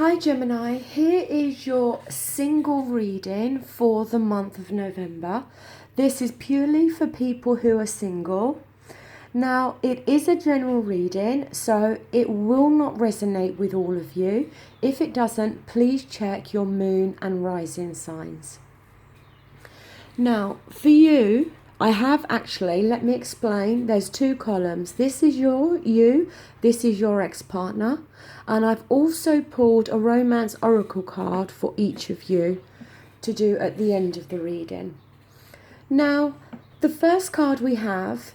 Hi Gemini, here is your single reading for the month of November. This is purely for people who are single. Now, it is a general reading, so it will not resonate with all of you. If it doesn't, please check your moon and rising signs. Now, for you, I have actually, let me explain, there's two columns. This is you, this is your ex-partner. And I've also pulled a romance oracle card for each of you to do at the end of the reading. Now, the first card we have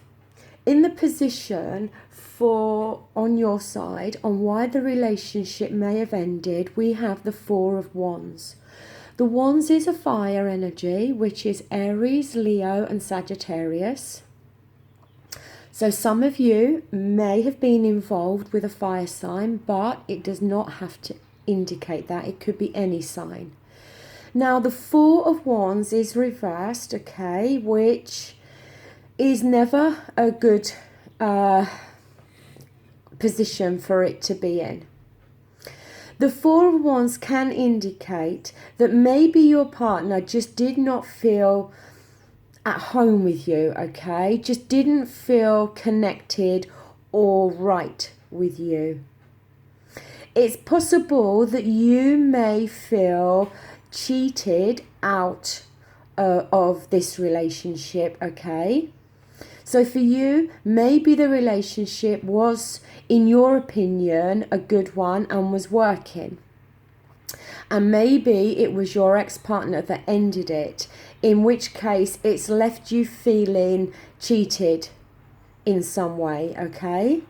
in the position for on your side on why the relationship may have ended, we have the Four of Wands. The Wands is a fire energy, which is Aries, Leo and Sagittarius. So some of you may have been involved with a fire sign, but it does not have to indicate that. It could be any sign. Now the Four of Wands is reversed, okay, which is never a good position for it to be in. The Four of Wands can indicate that maybe your partner just did not feel at home with you, okay? Just didn't feel connected or right with you. It's possible that you may feel cheated out of this relationship, okay? So for you, maybe the relationship was, in your opinion, a good one and was working. And maybe it was your ex-partner that ended it, in which case it's left you feeling cheated in some way, okay?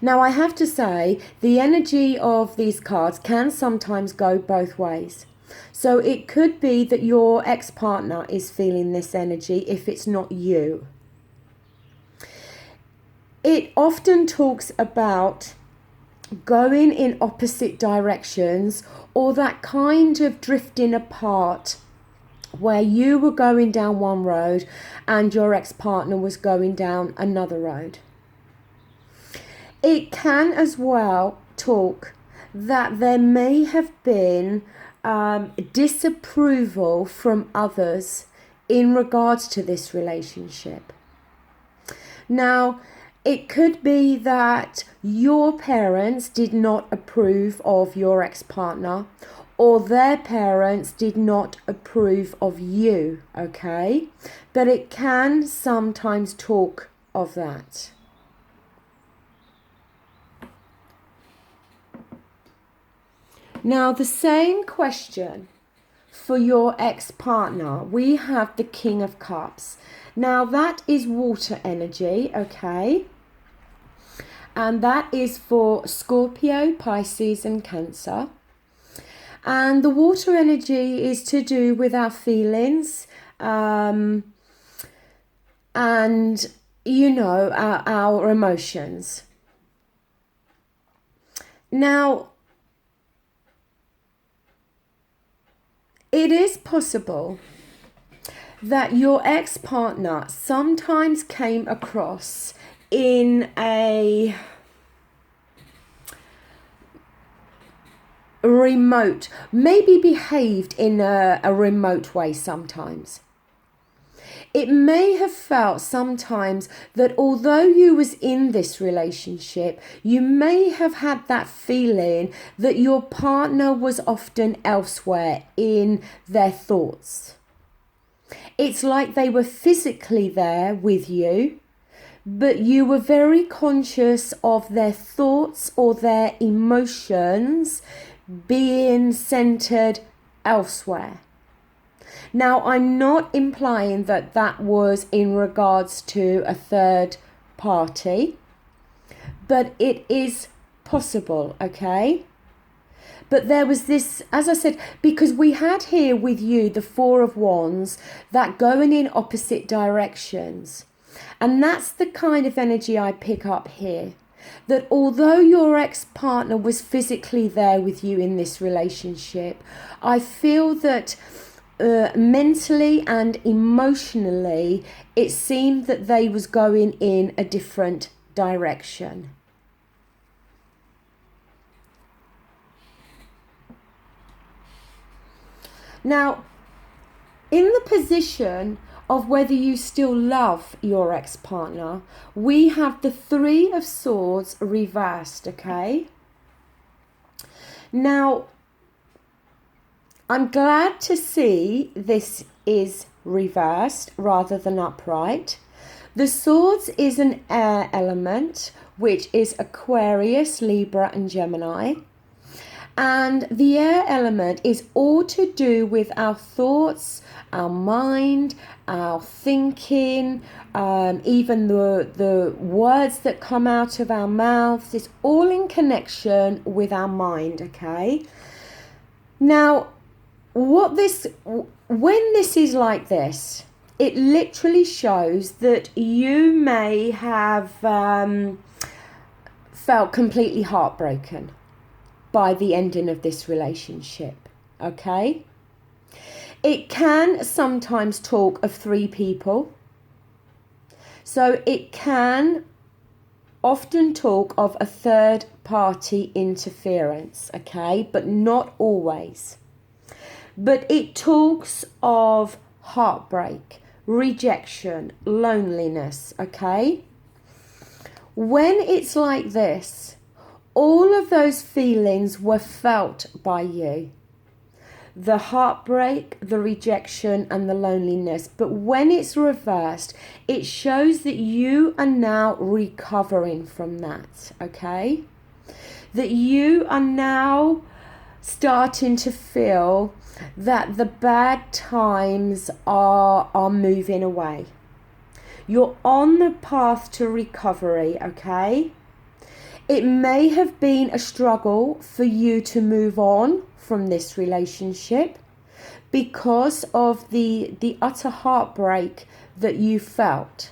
Now I have to say, the energy of these cards can sometimes go both ways. So it could be that your ex-partner is feeling this energy if it's not you. It often talks about going in opposite directions or that kind of drifting apart where you were going down one road and your ex-partner was going down another road. It can as well talk that there may have been disapproval from others in regards to this relationship. Now, it could be that your parents did not approve of your ex-partner or their parents did not approve of you, okay? But it can sometimes talk of that. Now, the same question for your ex-partner. We have the King of Cups. Now, that is water energy, okay? And that is for Scorpio, Pisces and Cancer. And the water energy is to do with our feelings and, you know, our emotions. Now, it is possible that your ex-partner sometimes came across in a remote, maybe behaved in a remote way sometimes. It may have felt sometimes that although you was in this relationship, you may have had that feeling that your partner was often elsewhere in their thoughts. It's like they were physically there with you, but you were very conscious of their thoughts or their emotions being centered elsewhere. Now, I'm not implying that that was in regards to a third party, but it is possible, okay? But there was this, as I said, because we had here with you the Four of Wands, that going in opposite directions. And that's the kind of energy I pick up here. That although your ex-partner was physically there with you in this relationship, I feel that mentally and emotionally, it seemed that they was going in a different direction. Now, in the position of whether you still love your ex-partner, we have the Three of Swords reversed, okay? Now, I'm glad to see this is reversed rather than upright. The Swords is an air element, which is Aquarius, Libra and Gemini. And the air element is all to do with our thoughts, our mind, our thinking, even the words that come out of our mouths. It's all in connection with our mind, okay? Now, when this is like this, it literally shows that you may have felt completely heartbroken by the ending of this relationship, okay? It can sometimes talk of three people. So it can often talk of a third party interference, okay? But not always. But it talks of heartbreak, rejection, loneliness, okay? When it's like this, all of those feelings were felt by you. The heartbreak, the rejection, and the loneliness. But when it's reversed, it shows that you are now recovering from that, okay? That you are now starting to feel that the bad times are moving away. You're on the path to recovery, okay? It may have been a struggle for you to move on from this relationship because of the utter heartbreak that you felt.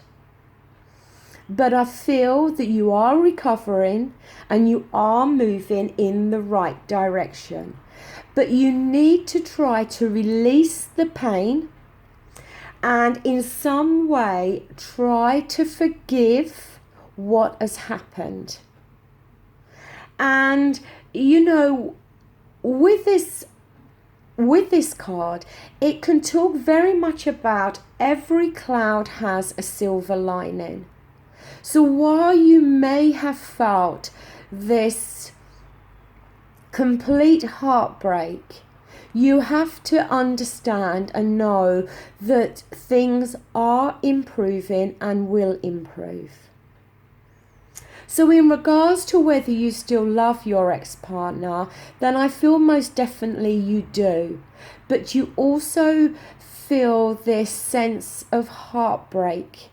But I feel that you are recovering and you are moving in the right direction. But you need to try to release the pain and in some way try to forgive what has happened. And, you know, with this card, it can talk very much about every cloud has a silver lining. So while you may have felt this complete heartbreak, you have to understand and know that things are improving and will improve. So in regards to whether you still love your ex-partner, then I feel most definitely you do. But you also feel this sense of heartbreak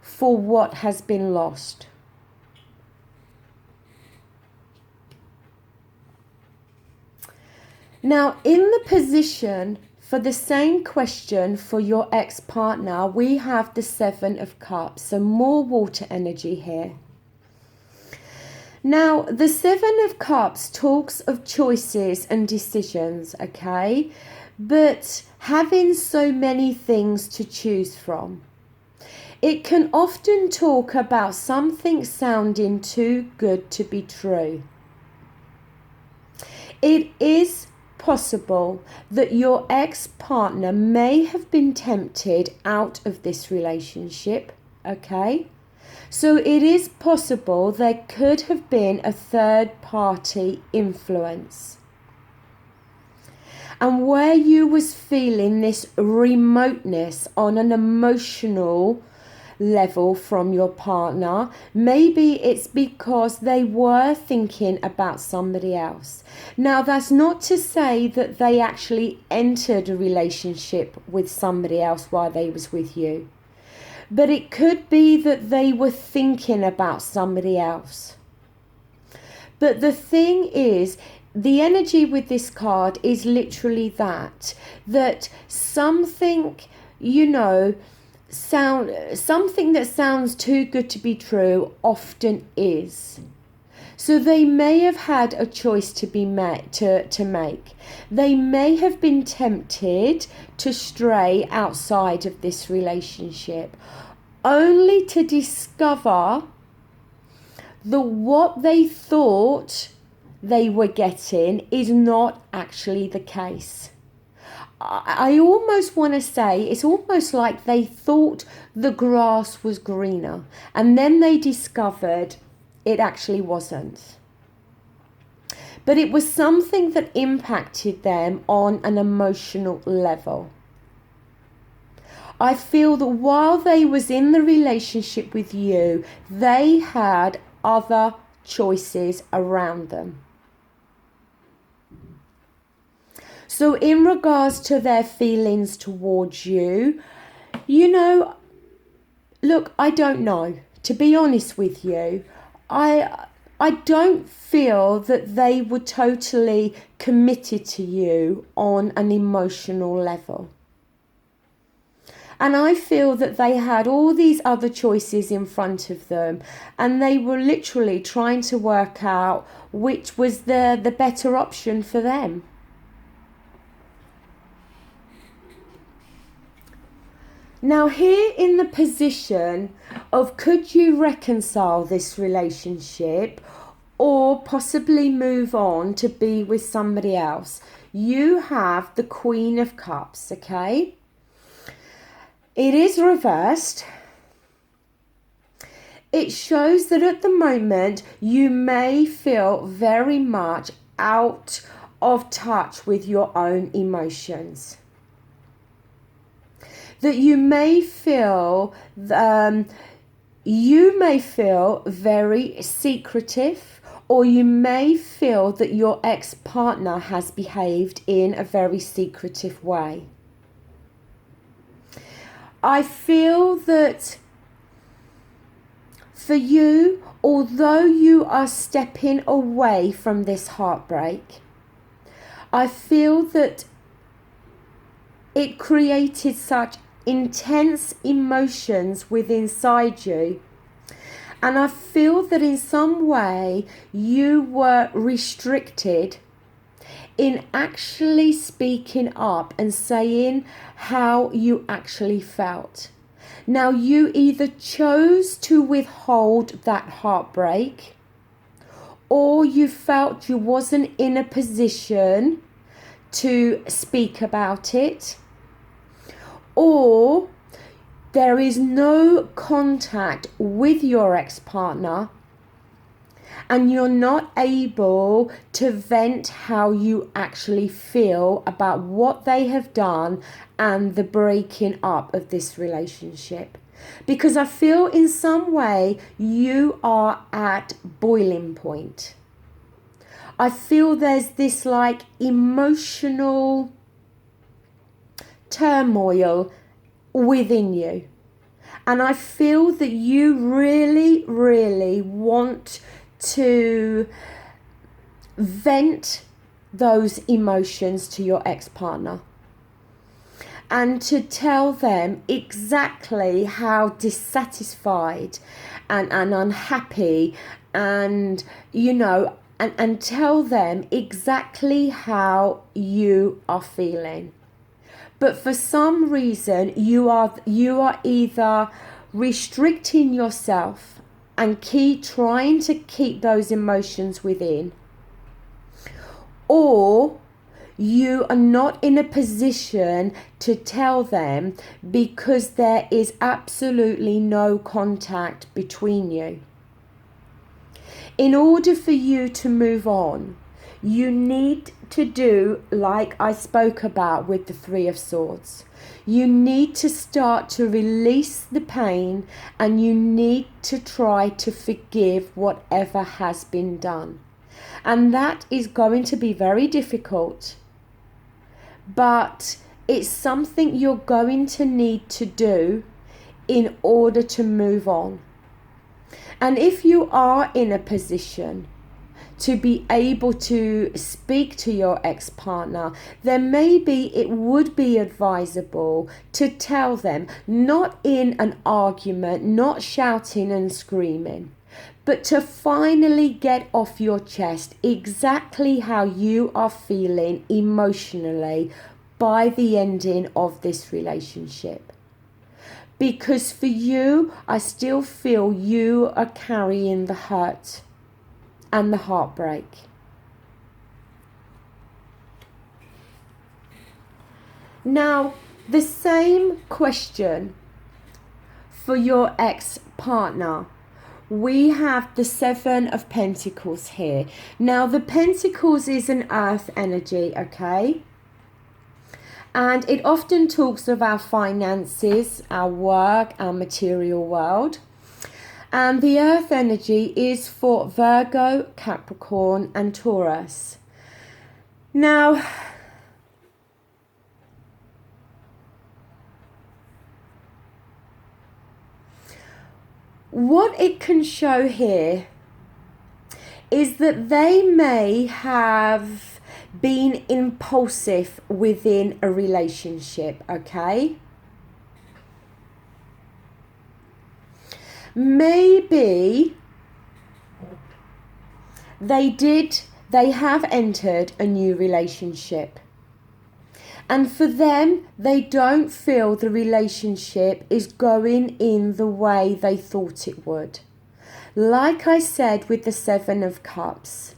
for what has been lost. Now, in the position for the same question for your ex-partner, we have the Seven of Cups, so more water energy here. Now, the Seven of Cups talks of choices and decisions, okay? But having so many things to choose from. It can often talk about something sounding too good to be true. It is possible that your ex-partner may have been tempted out of this relationship, okay? So it is possible there could have been a third party influence. And where you was feeling this remoteness on an emotional level from your partner, maybe it's because they were thinking about somebody else. Now, that's not to say that they actually entered a relationship with somebody else while they was with you. But it could be that they were thinking about somebody else. But the thing is, the energy with this card is literally that something, you know, something that sounds too good to be true often is. So they may have had a choice to make. They may have been tempted to stray outside of this relationship, only to discover that what they thought they were getting is not actually the case. I almost want to say it's almost like they thought the grass was greener, and then they discovered it actually wasn't. But it was something that impacted them on an emotional level. I feel that while they was in the relationship with you, they had other choices around them. So in regards to their feelings towards you, look, I don't know. To be honest with you, I don't feel that they were totally committed to you on an emotional level. And I feel that they had all these other choices in front of them, and they were literally trying to work out which was the better option for them. Now, here in the position of could you reconcile this relationship or possibly move on to be with somebody else, you have the Queen of Cups, okay? It is reversed. It shows that at the moment you may feel very much out of touch with your own emotions. That you may feel very secretive, or you may feel that your ex-partner has behaved in a very secretive way. I feel that for you, although you are stepping away from this heartbreak, I feel that it created such intense emotions within inside you, and I feel that in some way you were restricted in actually speaking up and saying how you actually felt. Now, you either chose to withhold that heartbreak, or you felt you wasn't in a position to speak about it, or there is no contact with your ex-partner and you're not able to vent how you actually feel about what they have done and the breaking up of this relationship. Because I feel in some way you are at boiling point. I feel there's this like emotional turmoil within you. And I feel that you really, really want to vent those emotions to your ex-partner and to tell them exactly how dissatisfied and unhappy and and tell them exactly how you are feeling. But for some reason you are either restricting yourself and trying to keep those emotions within, or you are not in a position to tell them because there is absolutely no contact between you. In order for you to move on, you need to do like I spoke about with the Three of Swords. You need to start to release the pain, and you need to try to forgive whatever has been done. And that is going to be very difficult, but it's something you're going to need to do in order to move on. And if you are in a position to be able to speak to your ex-partner, then maybe it would be advisable to tell them, not in an argument, not shouting and screaming, but to finally get off your chest exactly how you are feeling emotionally by the ending of this relationship. Because for you, I still feel you are carrying the hurt and the heartbreak. Now, the same question for your ex-partner. We have the Seven of Pentacles here. Now, the Pentacles is an earth energy, okay? And it often talks of our finances, our work, our material world. And the earth energy is for Virgo, Capricorn, and Taurus. Now, what it can show here is that they may have been impulsive within a relationship, okay? Maybe they have entered a new relationship. And for them, they don't feel the relationship is going in the way they thought it would. Like I said with the Seven of Cups,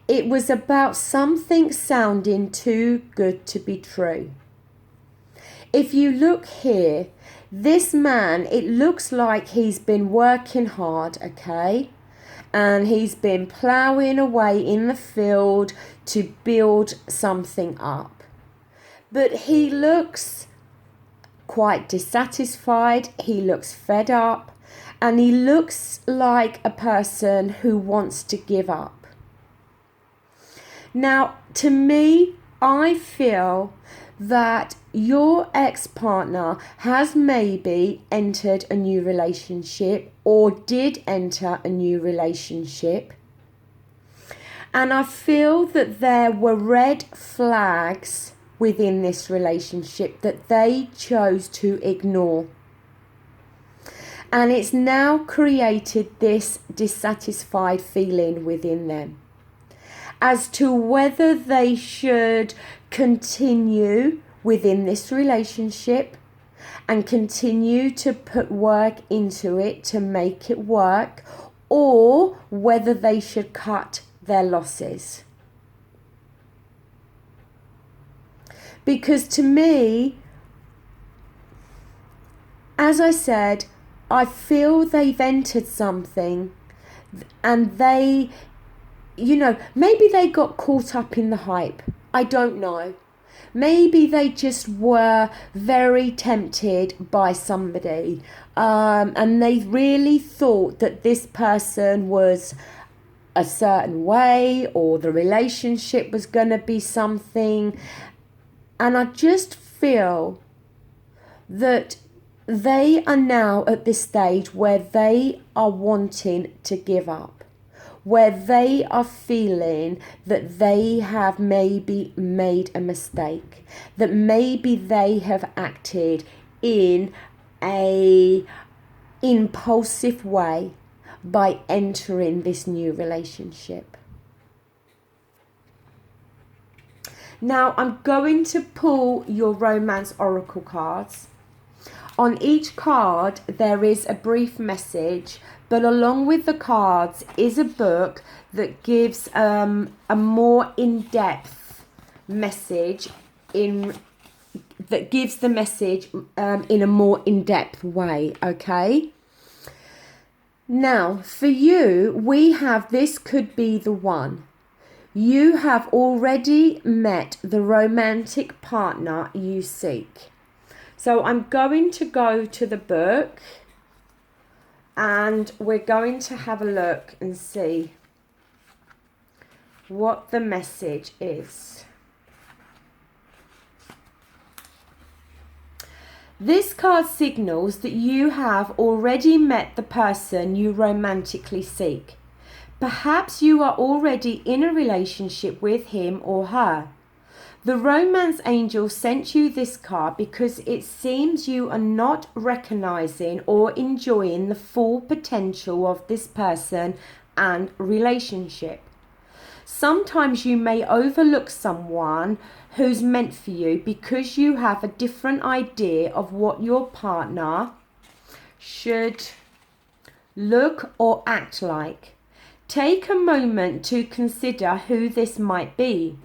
it was about something sounding too good to be true. If you look here, this man, it looks like he's been working hard, okay? And he's been ploughing away in the field to build something up. But he looks quite dissatisfied, he looks fed up, and he looks like a person who wants to give up. Now, to me, I feel that your ex-partner has maybe entered a new relationship or did enter a new relationship. And I feel that there were red flags within this relationship that they chose to ignore. And it's now created this dissatisfied feeling within them as to whether they should continue within this relationship and continue to put work into it to make it work, or whether they should cut their losses. Because to me, as I said, I feel they've entered something and they, maybe they got caught up in the hype. I don't know. Maybe they just were very tempted by somebody and they really thought that this person was a certain way or the relationship was going to be something. And I just feel that they are now at this stage where they are wanting to give up, where they are feeling that they have maybe made a mistake, that maybe they have acted in a impulsive way by entering this new relationship. Now, I'm going to pull your romance oracle cards. On each card, there is a brief message, but along with the cards is a book that gives a more in-depth message that gives the message in a more in-depth way, okay? Now, for you, we have this could be the one. You have already met the romantic partner you seek. So I'm going to go to the book and we're going to have a look and see what the message is. This card signals that you have already met the person you romantically seek. Perhaps you are already in a relationship with him or her. The romance angel sent you this card because it seems you are not recognizing or enjoying the full potential of this person and relationship. Sometimes you may overlook someone who's meant for you because you have a different idea of what your partner should look or act like. Take a moment to consider who this might be.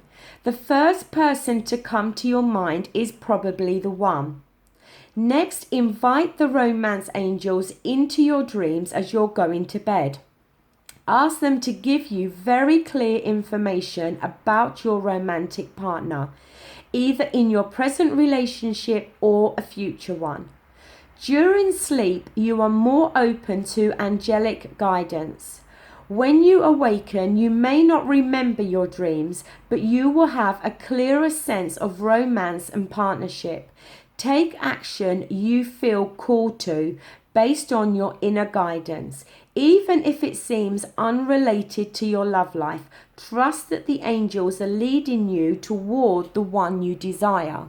The first person to come to your mind is probably the one. Next, invite the romance angels into your dreams as you're going to bed. Ask them to give you very clear information about your romantic partner, either in your present relationship or a future one. During sleep, you are more open to angelic guidance. When you awaken, you may not remember your dreams, but you will have a clearer sense of romance and partnership. Take action you feel called to based on your inner guidance. Even if it seems unrelated to your love life, trust that the angels are leading you toward the one you desire.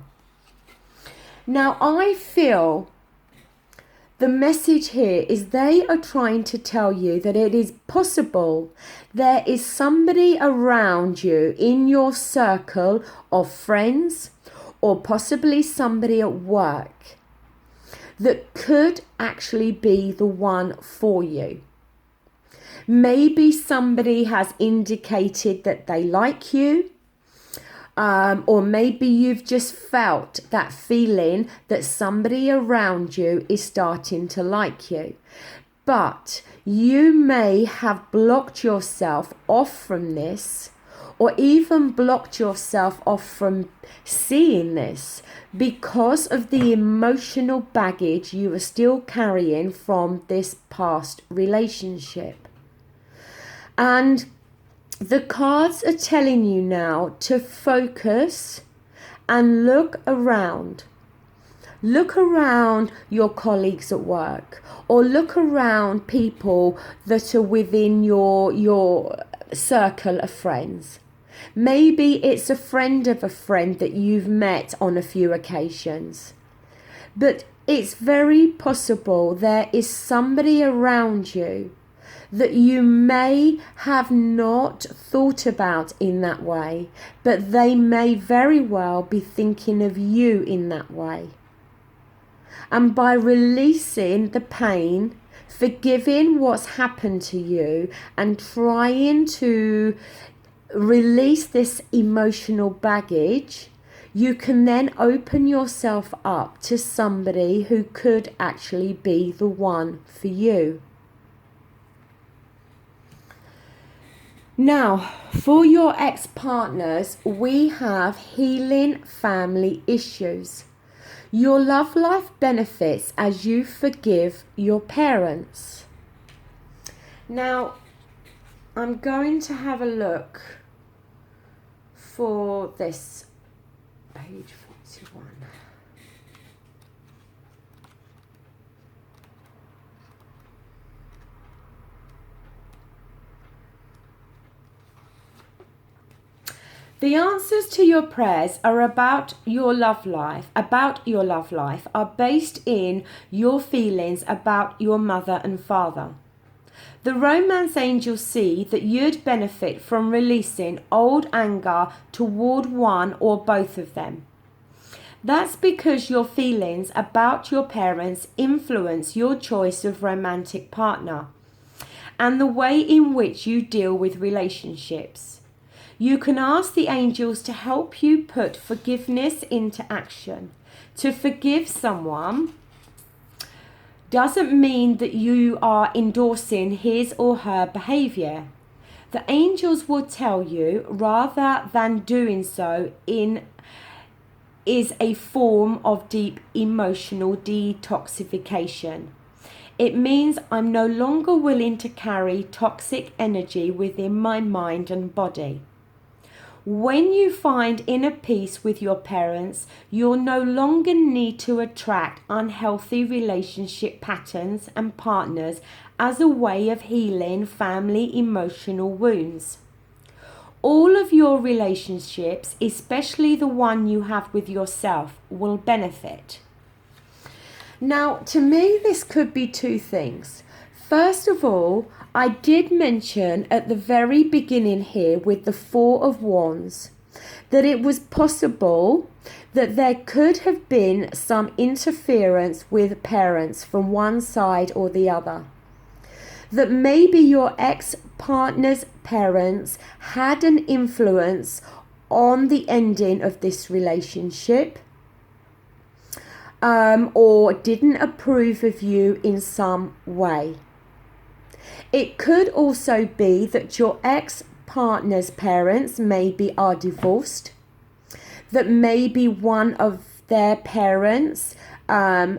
Now, I feel the message here is they are trying to tell you that it is possible there is somebody around you in your circle of friends or possibly somebody at work that could actually be the one for you. Maybe somebody has indicated that they like you. Or maybe you've just felt that feeling that somebody around you is starting to like you. But you may have blocked yourself off from this, or even blocked yourself off from seeing this because of the emotional baggage you are still carrying from this past relationship. And the cards are telling you now to focus and look around. Look around your colleagues at work, or look around people that are within your circle of friends. Maybe it's a friend of a friend that you've met on a few occasions. But it's very possible there is somebody around you that you may have not thought about in that way, but they may very well be thinking of you in that way. And by releasing the pain, forgiving what's happened to you, and trying to release this emotional baggage, you can then open yourself up to somebody who could actually be the one for you. Now, for your ex-partners, we have healing family issues. Your love life benefits as you forgive your parents. Now, I'm going to have a look for this page 41. The answers to your prayers are about your love life, are based in your feelings about your mother and father. The romance angels see that you'd benefit from releasing old anger toward one or both of them. That's because your feelings about your parents influence your choice of romantic partner and the way in which you deal with relationships. You can ask the angels to help you put forgiveness into action. To forgive someone doesn't mean that you are endorsing his or her behavior. The angels will tell you, rather than doing so is a form of deep emotional detoxification. It means I'm no longer willing to carry toxic energy within my mind and body. When you find inner peace with your parents, you'll no longer need to attract unhealthy relationship patterns and partners as a way of healing family emotional wounds. All of your relationships, especially the one you have with yourself, will benefit. Now, to me, this could be two things. First of all, I did mention at the very beginning here with the Four of Wands that it was possible that there could have been some interference with parents from one side or the other. That maybe your ex-partner's parents had an influence on the ending of this relationship, or didn't approve of you in some way. It could also be that your ex-partner's parents maybe are divorced, that maybe one of their parents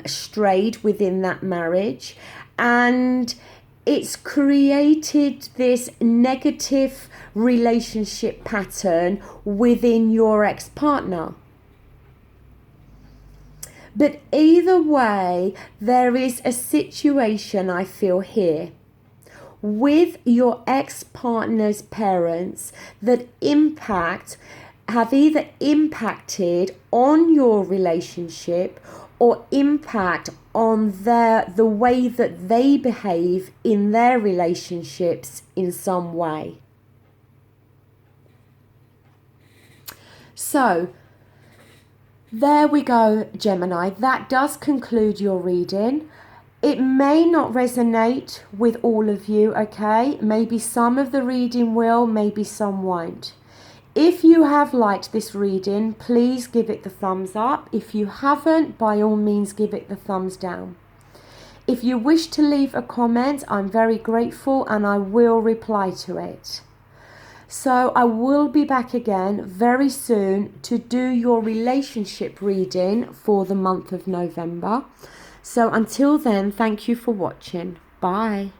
strayed within that marriage, and it's created this negative relationship pattern within your ex-partner. But either way, there is a situation, I feel here, with your ex-partner's parents that have either impacted on your relationship or impact on the way that they behave in their relationships in some way. So, there we go, Gemini. That does conclude your reading. It may not resonate with all of you, okay? Maybe some of the reading will, maybe some won't. If you have liked this reading, please give it the thumbs up. If you haven't, by all means, give it the thumbs down. If you wish to leave a comment, I'm very grateful and I will reply to it. So I will be back again very soon to do your relationship reading for the month of November. So until then, thank you for watching. Bye.